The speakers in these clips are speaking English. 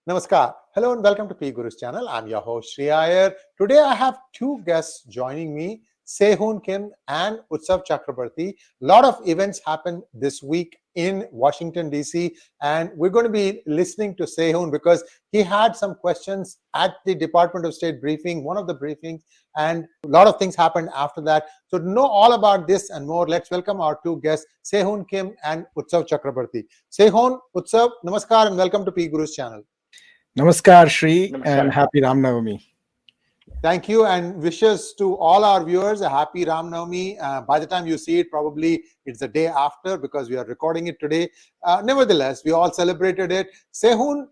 Namaskar. Hello and welcome to PGurus channel. I'm your host Sree Iyer. Today I have two guests joining me, 𝗤𝗏 𝗏 and 𝗤𝗏𝘅 𝗤𝘀𝘆. A lot of events happened this week in Washington, D.C. and we're going to be listening to 𝗤𝗏 because he had some questions at the Department of State briefing, one of the briefings, and a lot of things happened after that. So to know all about this and more, let's welcome our two guests, 𝗤𝗏 𝗏 and 𝗤𝗏𝘅 𝗤𝘀𝘆. 𝗤𝗏, 𝗤𝗏𝘅, namaskar and welcome to PGurus channel. Namaskar, Sree, Namaskar. and happy Ram Navami. Thank you, and wishes to all our viewers a happy Ram Navami. By the time you see it, probably it's the day after because we are recording it today. Nevertheless, we all celebrated it. 𝗤𝗏,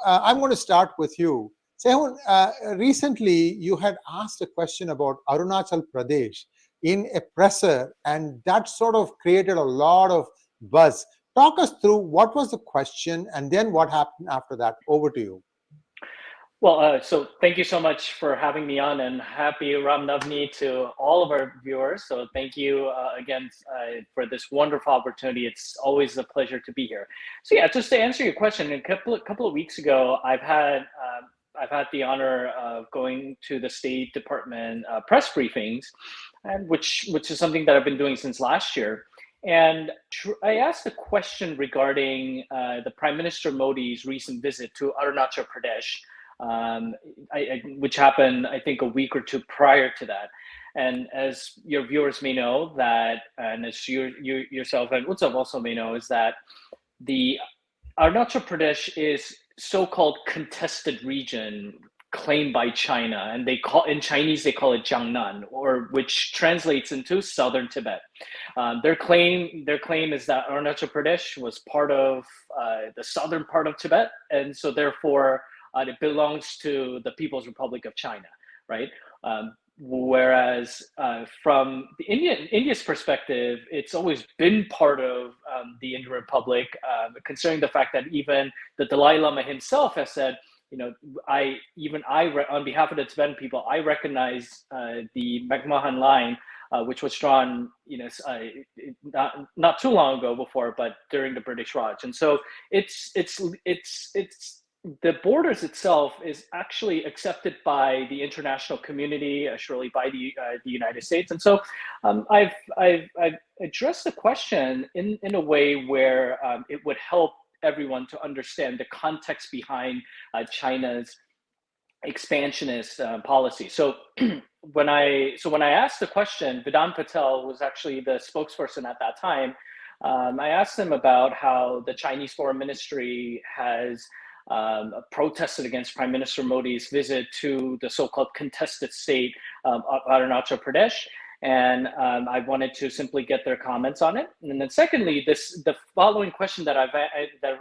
I'm going to start with you. 𝗤𝗏, recently you had asked a question about Arunachal Pradesh in a presser, and that sort of created a lot of buzz. Talk us through what was the question and then what happened after that. Over to you. Well, so thank you so much for having me on, and happy Ram Navami to all of our viewers. So thank you again for this wonderful opportunity. It's always a pleasure to be here. So yeah, just to answer your question, a couple of weeks ago, I've had the honor of going to the State Department press briefings, and which is something that I've been doing since last year. And I asked a question regarding the Prime Minister Modi's recent visit to Arunachal Pradesh, which happened, I think, a week or two prior to that. And as your viewers may know, that, and as you yourself and 𝗤𝗏𝘅 also may know, is that the Arunachal Pradesh is so-called contested region claimed by China, and in Chinese they call it 𝗥𝙞𝙣, or which translates into southern Tibet. Their claim is that Arunachal Pradesh was part of the southern part of Tibet, and so therefore it belongs to the People's Republic of China, right? Whereas from India's perspective, it's always been part of the Indian Republic, considering the fact that even the Dalai Lama himself has said, on behalf of the Tibetan people, I recognize the McMahon line, which was drawn, not too long ago before, but during the British Raj. And so it's the borders itself is actually accepted by the international community, surely by the United States. And so I've addressed the question in a way where it would help everyone to understand the context behind China's expansionist policy. So when I asked the question, Vedant Patel was actually the spokesperson at that time. I asked him about how the Chinese Foreign Ministry has protested against Prime Minister Modi's visit to the so-called contested state of Arunachal Pradesh. And I wanted to simply get their comments on it. And then secondly, the following question that I've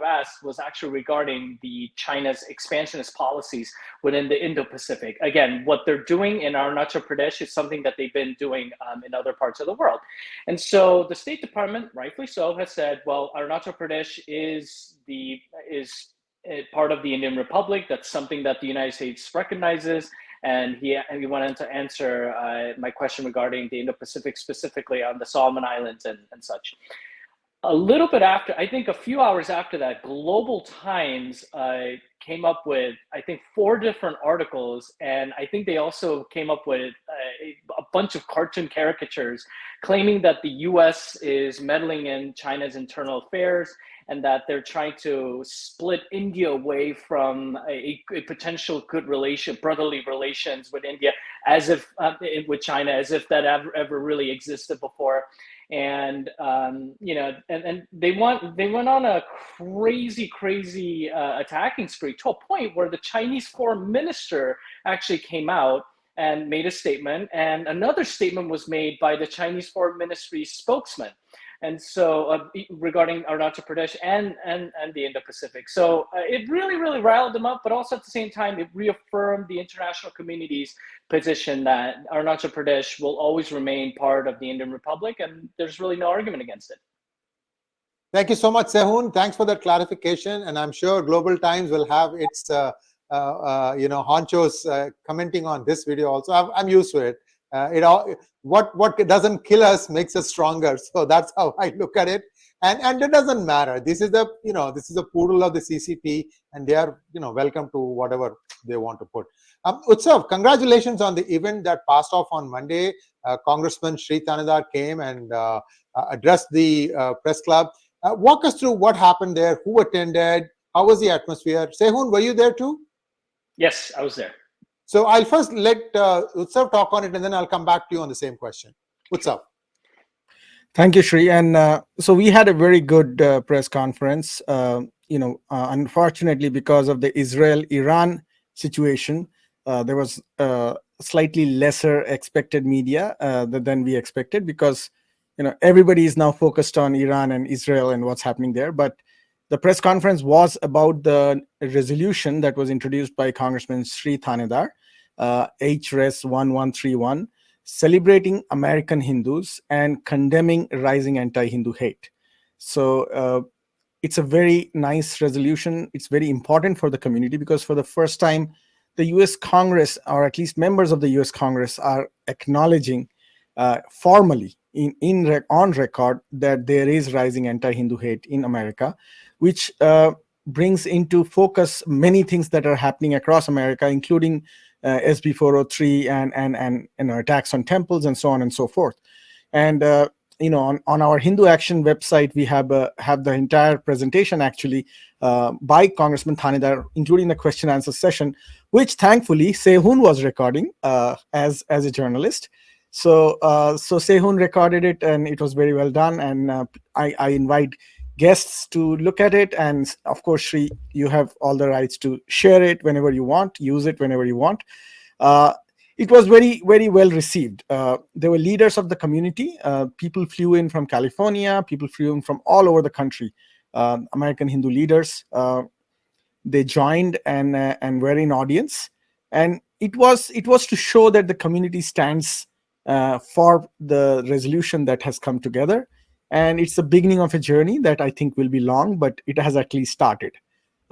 asked was actually regarding the China's expansionist policies within the Indo-Pacific. Again, what they're doing in Arunachal Pradesh is something that they've been doing in other parts of the world. And so the State Department, rightfully so, has said, well, Arunachal Pradesh is part of the Indian Republic. That's something that the United States recognizes. And he wanted to answer my question regarding the Indo-Pacific, specifically on the Solomon Islands and such. A little bit after, I think a few hours after that, Global Times came up with, I think, 4 different articles. And I think they also came up with a bunch of cartoon caricatures claiming that the US is meddling in China's internal affairs, and that they're trying to split India away from a potential good brotherly relations with India, with China, as if that ever really existed before. And and they went on a crazy attacking spree, to a point where the Chinese foreign minister actually came out and made a statement, and another statement was made by the Chinese foreign ministry spokesman. And so regarding Arunachal Pradesh and the Indo-Pacific. So it really riled them up, but also at the same time, it reaffirmed the international community's position that Arunachal Pradesh will always remain part of the Indian Republic, and there's really no argument against it. Thank you so much, 𝗤𝗏. Thanks for that clarification, and I'm sure Global Times will have its honchos commenting on this video also. I'm used to it. What doesn't kill us makes us stronger. So that's how I look at it. and it doesn't matter. This is the this is a poodle of the CCP, and they are welcome to whatever they want to put. Utsav, congratulations on the event that passed off on Monday. Congressman Sree 𝗤𝗏𝗏 came and addressed the press club. Walk us through what happened there, who attended, how was the atmosphere. Sehun, were you there too? Yes, I was there. So I'll first let Utsav talk on it, and then I'll come back to you on the same question. Utsav. Thank you, Sree. And so we had a very good press conference. Unfortunately, because of the Israel-Iran situation, there was slightly lesser expected media than we expected, because everybody is now focused on Iran and Israel and what's happening there. But the press conference was about the resolution that was introduced by Congressman Sree 𝗤𝗏𝗏𝗏, H-Res 1131, celebrating American Hindus and condemning rising anti-Hindu hate. So it's a very nice resolution. It's very important for the community, because for the first time, the US Congress, or at least members of the US Congress, are acknowledging formally on record that there is rising anti-Hindu hate in America, which brings into focus many things that are happening across America, including SB 403 and attacks on temples and so on and so forth. And on our Hindu Action website, we have the entire presentation actually by Congressman 𝗤𝗏𝗏𝗏, including the question answer session, which thankfully Sehun was recording as a journalist. So Sehun recorded it, and it was very well done. And I invite guests to look at it. And of course, Sree, you have all the rights to share it whenever you want, use it whenever you want. It was very, very well received. There were leaders of the community. People flew in from California. People flew in from all over the country. American Hindu leaders. They joined and were in audience. And it was to show that the community stands for the resolution that has come together. And it's the beginning of a journey that I think will be long, but it has at least started.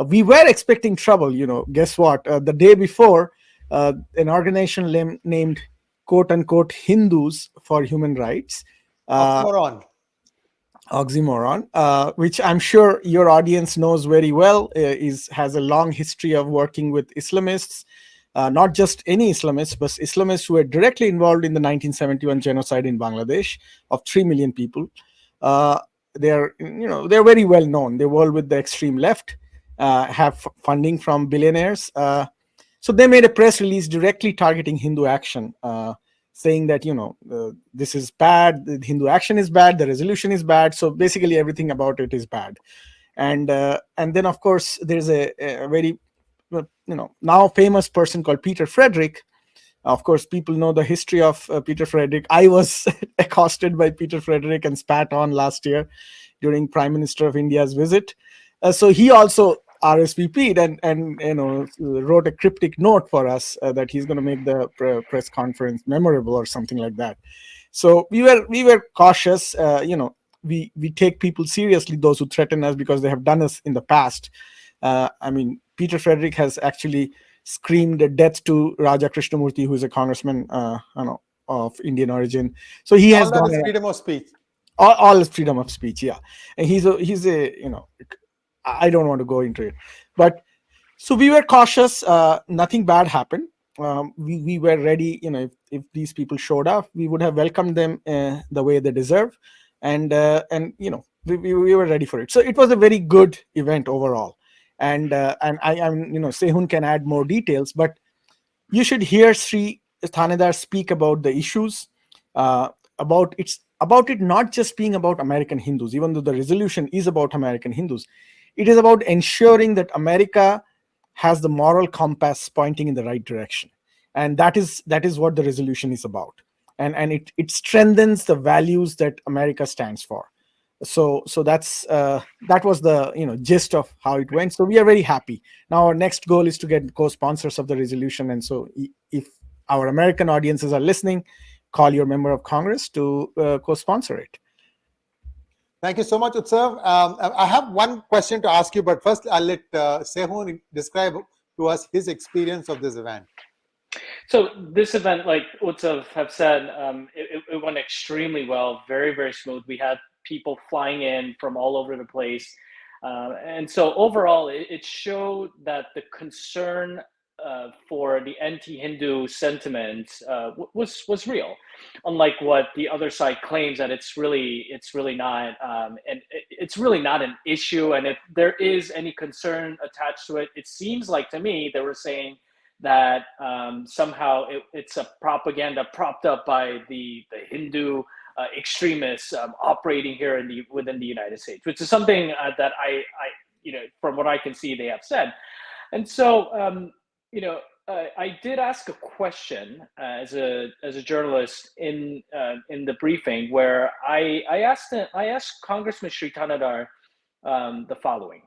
We were expecting trouble. Guess what? The day before, an organization named quote unquote Hindus for Human Rights, oxymoron, which I'm sure your audience knows very well, has a long history of working with Islamists, not just any Islamists, but Islamists who were directly involved in the 1971 genocide in Bangladesh of 3 million people. They're very well known. They work with the extreme left, have funding from billionaires. So they made a press release directly targeting Hindu Action, saying that this is bad, the Hindu Action is bad, the resolution is bad. So basically everything about it is bad. And then of course there's a very now famous person called Peter Frederick. Of course, people know the history of Peter Frederick. I was accosted by Peter Frederick and spat on last year during Prime Minister of India's visit. So he also RSVP'd and wrote a cryptic note for us that he's going to make the press conference memorable or something like that. So we were cautious. We take people seriously, those who threaten us, because they have done us in the past. Peter Frederick has actually screamed death to Raja Krishnamurthy, who is a congressman of Indian origin. So he has all freedom of speech. All is freedom of speech, yeah. And he's a I don't want to go into it, but so we were cautious. Nothing bad happened. We were ready. If these people showed up, we would have welcomed them the way they deserve, and we were ready for it. So it was a very good event overall. And Sehun can add more details, but you should hear Sree 𝗤𝗏𝗏𝗏 speak about the issues, about it not just being about American Hindus, even though the resolution is about American Hindus. It is about ensuring that America has the moral compass pointing in the right direction, and that is what the resolution is about. And it strengthens the values that America stands for. So that was the gist of how it went. So we are very happy. Now our next goal is to get co-sponsors of the resolution. And so if our American audiences are listening, call your member of Congress to co-sponsor it. Thank you so much, Utsav. I have one question to ask you, but first I'll let Sehun describe to us his experience of this event. So this event, like Utsav have said, it went extremely well, very, very smooth. We had people flying in from all over the place. And so overall, it showed that the concern for the anti-Hindu sentiment was real, unlike what the other side claims, that it's really not, and it's really not an issue. And if there is any concern attached to it, it seems like to me they were saying that somehow it's a propaganda propped up by the Hindu extremists operating here within the United States, which is something that I from what I can see they have said. And so I did ask a question as a journalist in the briefing, where I asked Congressman Sree Iyer App the following.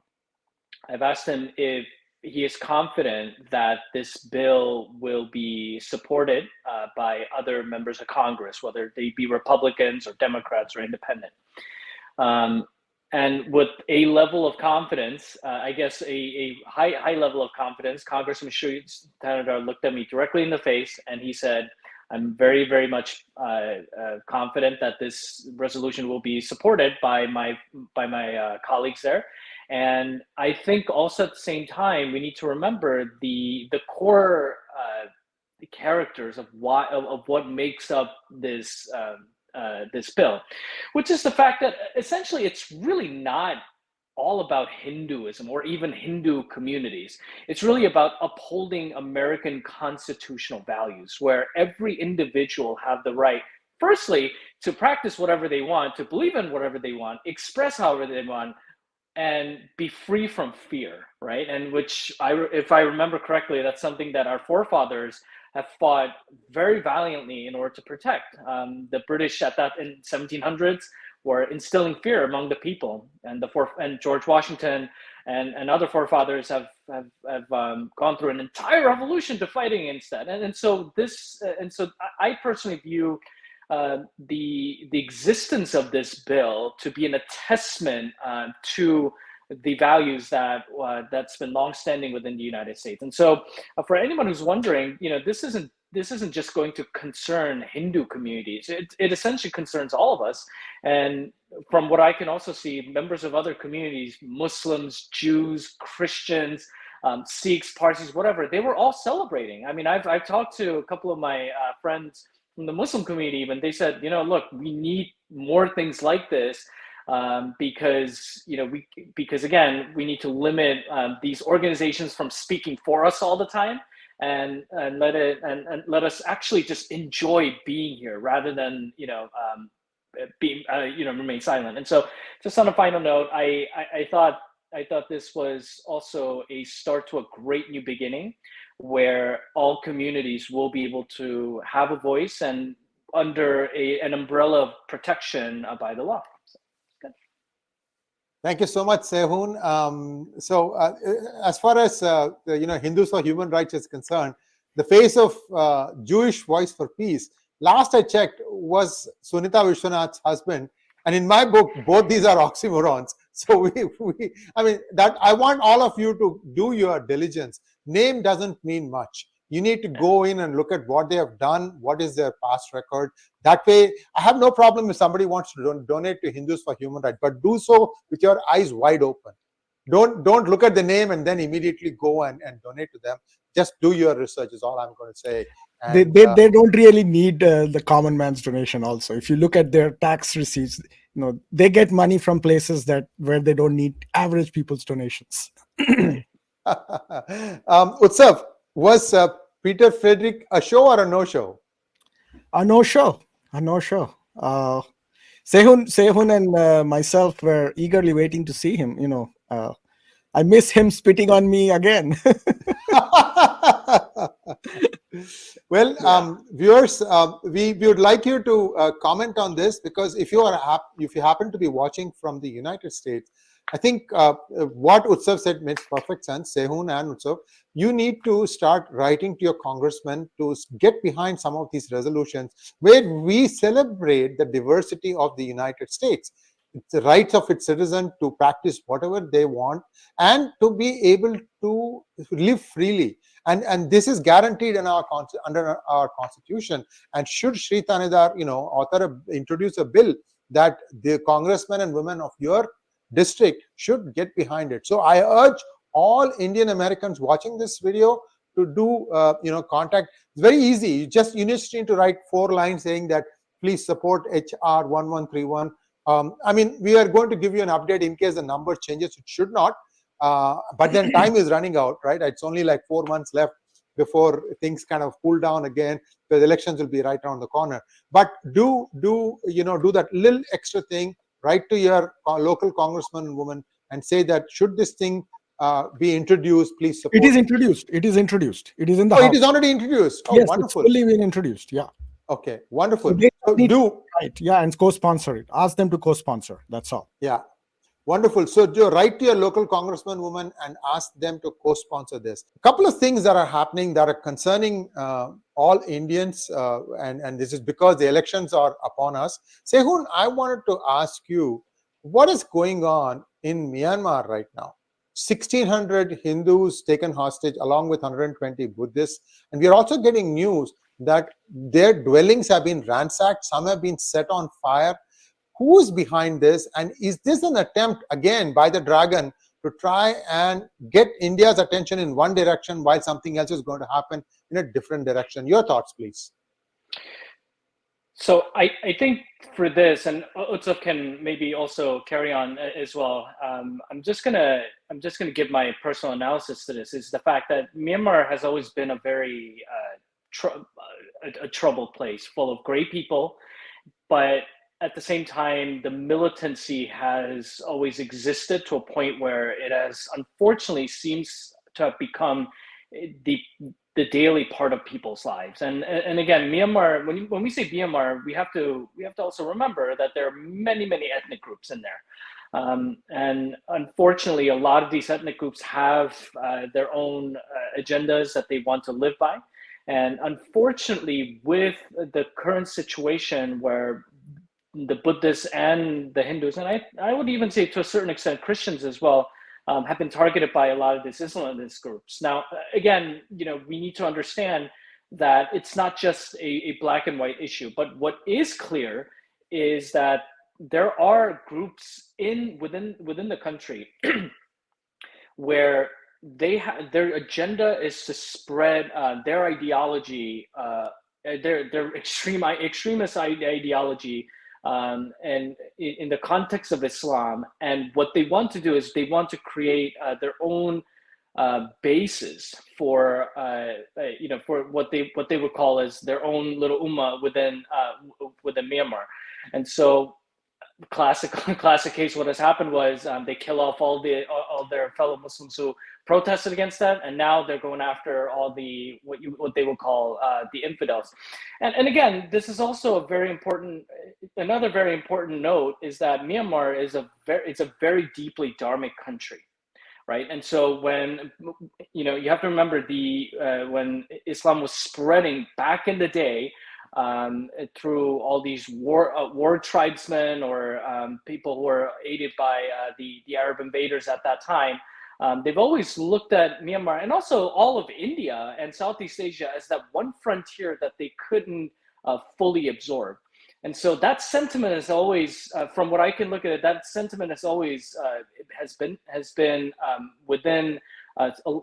I've asked him if he is confident that this bill will be supported by other members of Congress, whether they be Republicans or Democrats or independent. And with a level of confidence, I guess a high level of confidence, Congressman Sree Iyer App looked at me directly in the face and he said, "I'm very, very much confident that this resolution will be supported by my colleagues there." And I think also at the same time, we need to remember the core the characters of what makes up this this bill, which is the fact that essentially it's really not all about Hinduism or even Hindu communities. It's really about upholding American constitutional values, where every individual have the right, firstly, to practice whatever they want, to believe in whatever they want, express however they want, and be free from fear, right? And which, if I remember correctly, that's something that our forefathers have fought very valiantly in order to protect. The British at that in 1700s were instilling fear among the people, and George Washington and other forefathers have gone through an entire revolution to fighting against that. And so I personally view the existence of this bill to be an attestament to the values that's been longstanding within the United States. And so for anyone who's wondering, this isn't just going to concern Hindu communities. It essentially concerns all of us. And from what I can also see, members of other communities, Muslims, Jews, Christians, Sikhs, Parsis, whatever, they were all celebrating. I mean, I've talked to a couple of my friends from the Muslim community, even they said, look, we need more things like this. Because again, we need to limit these organizations from speaking for us all the time, and let us actually just enjoy being here rather than remain silent. And so, just on a final note, I thought this was also a start to a great new beginning, where all communities will be able to have a voice and under an umbrella of protection by the law. Thank you so much, Sehun. As far as Hindus for Human Rights is concerned, the face of Jewish Voice for Peace, last I checked, was Sunita Vishwanath's husband. And in my book, both these are oxymorons. So I want all of you to do your diligence. Name doesn't mean much. You need to go in and look at what they have done, what is their past record. That way, I have no problem if somebody wants to donate to Hindus for Human Rights, but do so with your eyes wide open. Don't look at the name and then immediately go and donate to them. Just do your research is all I'm going to say. And, they don't really need the common man's donation also. If you look at their tax receipts, they get money from places where they don't need average people's donations. Utsav, was Peter Frederick a show or a no-show? A no-show. Sehun and myself were eagerly waiting to see him. I miss him spitting on me again. Well, viewers, we would like you to comment on this, because if you happen to be watching from the United States, I think what Utsav said makes perfect sense. Sehun and Utsav, you need to start writing to your congressman to get behind some of these resolutions where we celebrate the diversity of the United States. It's the rights of its citizens to practice whatever they want and to be able to live freely. And this is guaranteed in under our constitution. And should Sree Iyer, introduce a bill that the congressmen and women of your district should get behind it. So I urge all Indian Americans watching this video to do, contact. It's very easy. You just need to write 4 lines saying that please support HR 1131. I mean, we are going to give you an update in case the number changes. It should not, but then time is running out, right? It's only like 4 months left before things kind of cool down again, because elections will be right around the corner. But do that little extra thing. Write to your local congressman and woman and say that should this thing be introduced, please support. It is introduced. It is introduced. It is in the House. House. It is already introduced. Oh, yes, wonderful. It's fully been introduced. Yeah. Okay, wonderful. So right. Yeah, and co-sponsor it. Ask them to co-sponsor. That's all. Yeah. Wonderful. So write to your local congressman, woman, and ask them to co-sponsor this. A couple of things that are happening that are concerning all Indians, and this is because the elections are upon us. Sehun, I wanted to ask you, what is going on in Myanmar right now? 1,600 Hindus taken hostage along with 120 Buddhists. And we are also getting news that their dwellings have been ransacked. Some have been set on fire. Who is behind this? And is this an attempt, again, by the dragon to try and get India's attention in one direction while something else is going to happen in a different direction? Your thoughts, please. So I think for this, and Utsav can maybe also carry on as well. I'm just gonna give my personal analysis to this. Is the fact that Myanmar has always been a very troubled place, full of great people, but at the same time, the militancy has always existed to a point where it has unfortunately seems to have become the daily part of people's lives. And again, Myanmar, when we say Myanmar, we have to also remember that there are many ethnic groups in there. And unfortunately, a lot of these ethnic groups have their own agendas that they want to live by. And unfortunately, with the current situation where the Buddhists and the Hindus, and I would even say to a certain extent Christians as well, have been targeted by a lot of these Islamist groups. Now, again, we need to understand that it's not just a black and white issue, but what is clear is that there are groups within the country where their agenda is to spread their ideology, their extremist ideology, and in the context of Islam. And what they want to do is they want to create their own bases for for what they would call as their own little ummah within Myanmar. And so classic case, what has happened was they kill off all their fellow Muslims who protested against that, and now they're going after all what they would call the infidels. And again, this is also another very important note is that Myanmar is a very deeply dharmic country, right? And so when you have to remember when Islam was spreading back in the day, through all these war tribesmen or people who were aided by the Arab invaders at that time, they've always looked at Myanmar and also all of India and Southeast Asia as that one frontier that they couldn't fully absorb. And so that sentiment is always, from what I can look at it, that sentiment has always has been within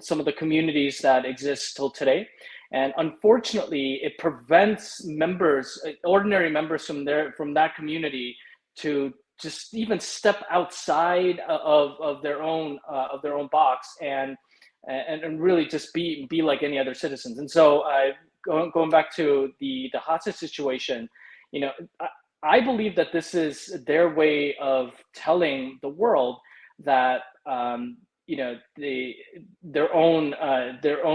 some of the communities that exist till today. And unfortunately, it prevents ordinary members from that community to just even step outside of their own box and really just be like any other citizens. And so going back to the 𝗤𝙑 situation, I believe that this is their way of telling the world that their own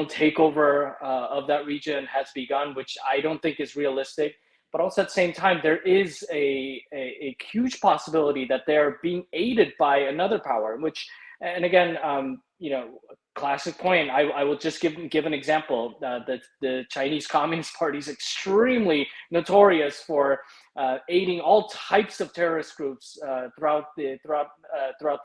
takeover of that region has begun, which I don't think is realistic. But also at the same time, there is a huge possibility that they're being aided by another power. And again, classic point. I will just give an example. The Chinese Communist Party is extremely notorious for aiding all types of terrorist groups throughout the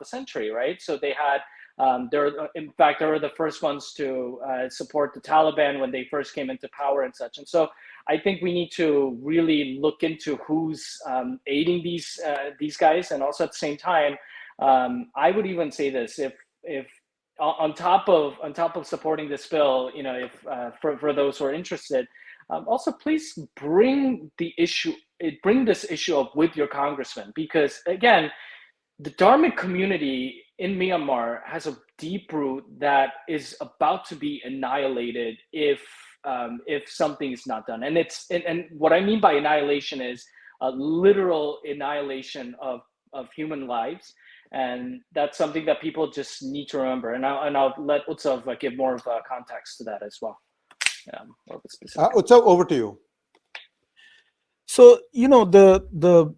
century, right? So they had In fact, they were the first ones to support the Taliban when they first came into power and such. And so I think we need to really look into who's aiding these guys. And also at the same time, I would even say this: if on top of supporting this bill, if for those who are interested, also please bring this issue up with your congressman, because again, the Dharmic community in Myanmar has a deep root that is about to be annihilated if something is not done. And what I mean by annihilation is a literal annihilation of human lives. And that's something that people just need to remember. And I'll let Utsav give more of a context to that as well. Utsav, over to you. So, the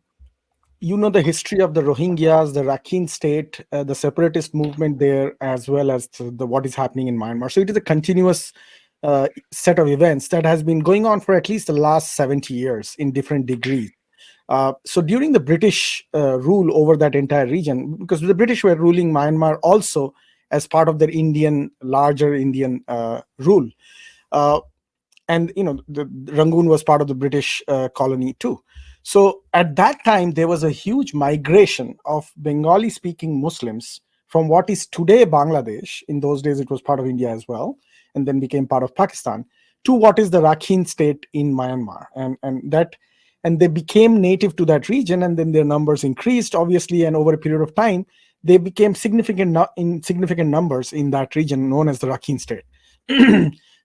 history of the Rohingyas, the Rakhine state, the separatist movement there, as well as what is happening in Myanmar. So it is a continuous set of events that has been going on for at least the last 70 years in different degrees. So during the British rule over that entire region, because the British were ruling Myanmar also as part of their larger Indian rule. And, the Rangoon was part of the British colony too. So at that time, there was a huge migration of Bengali-speaking Muslims from what is today Bangladesh. In those days, it was part of India as well, and then became part of Pakistan, to what is the Rakhine state in Myanmar. And they became native to that region, and then their numbers increased, obviously, and over a period of time, they became significant numbers in that region known as the Rakhine state.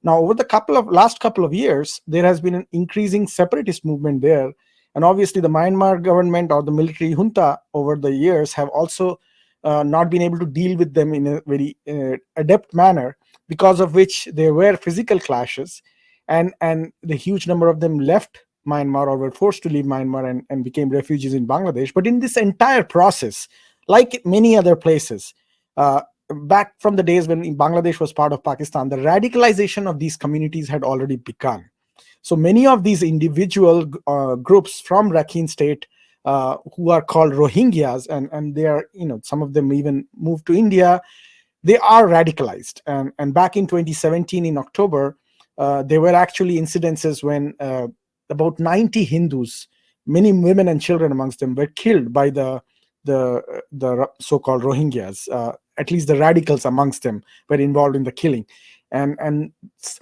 Now, over the last couple of years, there has been an increasing separatist movement there. And obviously, the Myanmar government or the military junta over the years have also not been able to deal with them in a very adept manner, because of which there were physical clashes, and the huge number of them left Myanmar or were forced to leave Myanmar and became refugees in Bangladesh. But in this entire process, like many other places, back from the days when Bangladesh was part of Pakistan, the radicalization of these communities had already begun. So many of these individual groups from Rakhine state who are called Rohingyas, and they are, some of them even moved to India, they are radicalized. And back in 2017, in October, there were actually incidences when about 90 Hindus, many women and children amongst them, were killed by the so-called Rohingyas. At least the radicals amongst them were involved in the killing. And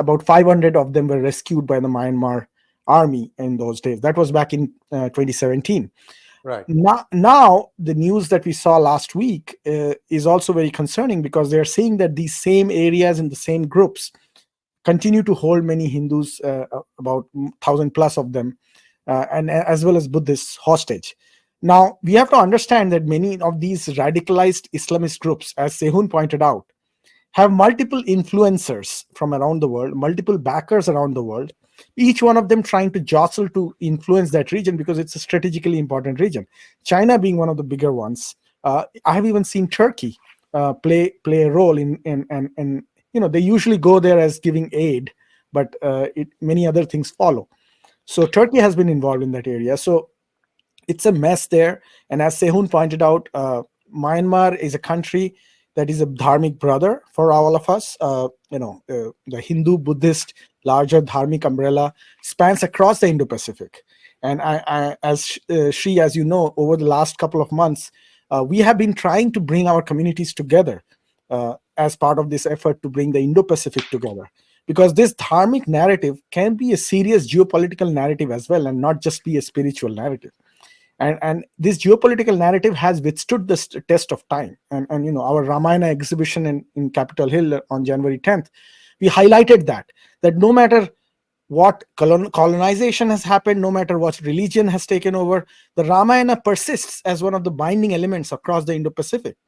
about 500 of them were rescued by the Myanmar army in those days. That was back in 2017. Right. Now, the news that we saw last week is also very concerning, because they're saying that these same areas and the same groups continue to hold many Hindus, about 1,000 plus of them, and as well as Buddhists, hostage. Now, we have to understand that many of these radicalized Islamist groups, as Sehun pointed out, have multiple influencers from around the world, multiple backers around the world, each one of them trying to jostle to influence that region, because it's a strategically important region. China being one of the bigger ones. I have even seen Turkey play a role in they usually go there as giving aid, but many other things follow. So Turkey has been involved in that area. So it's a mess there. And as Sehun pointed out, Myanmar is a country that is a dharmic brother for all of us. The Hindu, Buddhist, larger dharmic umbrella spans across the Indo-Pacific. And as Sree, as you know, over the last couple of months, we have been trying to bring our communities together as part of this effort to bring the Indo-Pacific together. Because this dharmic narrative can be a serious geopolitical narrative as well, and not just be a spiritual narrative. And this geopolitical narrative has withstood the test of time. And our Ramayana exhibition in Capitol Hill on January 10th, we highlighted that no matter what colonization has happened, no matter what religion has taken over, the Ramayana persists as one of the binding elements across the Indo-Pacific.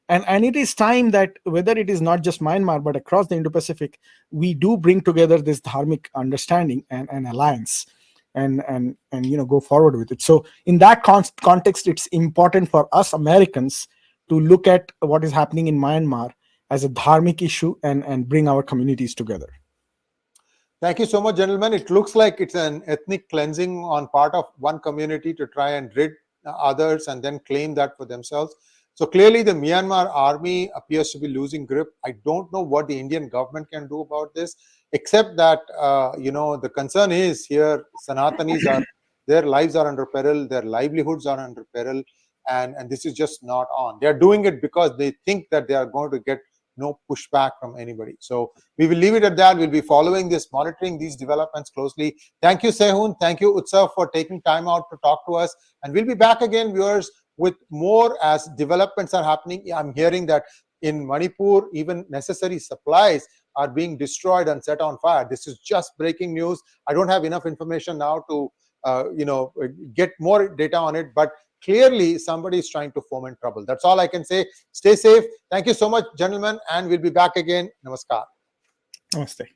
And it is time that, whether it is not just Myanmar, but across the Indo-Pacific, we do bring together this dharmic understanding and alliance. And go forward with it. So in that context, it's important for us Americans to look at what is happening in Myanmar as a dharmic issue and bring our communities together. Thank you so much, gentlemen. It looks like it's an ethnic cleansing on part of one community to try and rid others and then claim that for themselves. So clearly the Myanmar army appears to be losing grip. I don't know what the Indian government can do about this, except that, the concern is here, Sanatanis their lives are under peril, their livelihoods are under peril, and this is just not on. They are doing it because they think that they are going to get no pushback from anybody. So we will leave it at that. We'll be following this, monitoring these developments closely. Thank you, Sehun. Thank you, Utsav, for taking time out to talk to us. And we'll be back again, viewers, with more as developments are happening. I'm hearing that in Manipur, even necessary supplies are being destroyed and set on fire. This is just breaking news. I don't have enough information now to get more data on it, but clearly somebody is trying to foment trouble. That's all I can say. Stay safe. Thank you so much, gentlemen, and we'll be back again. Namaskar. Namaste.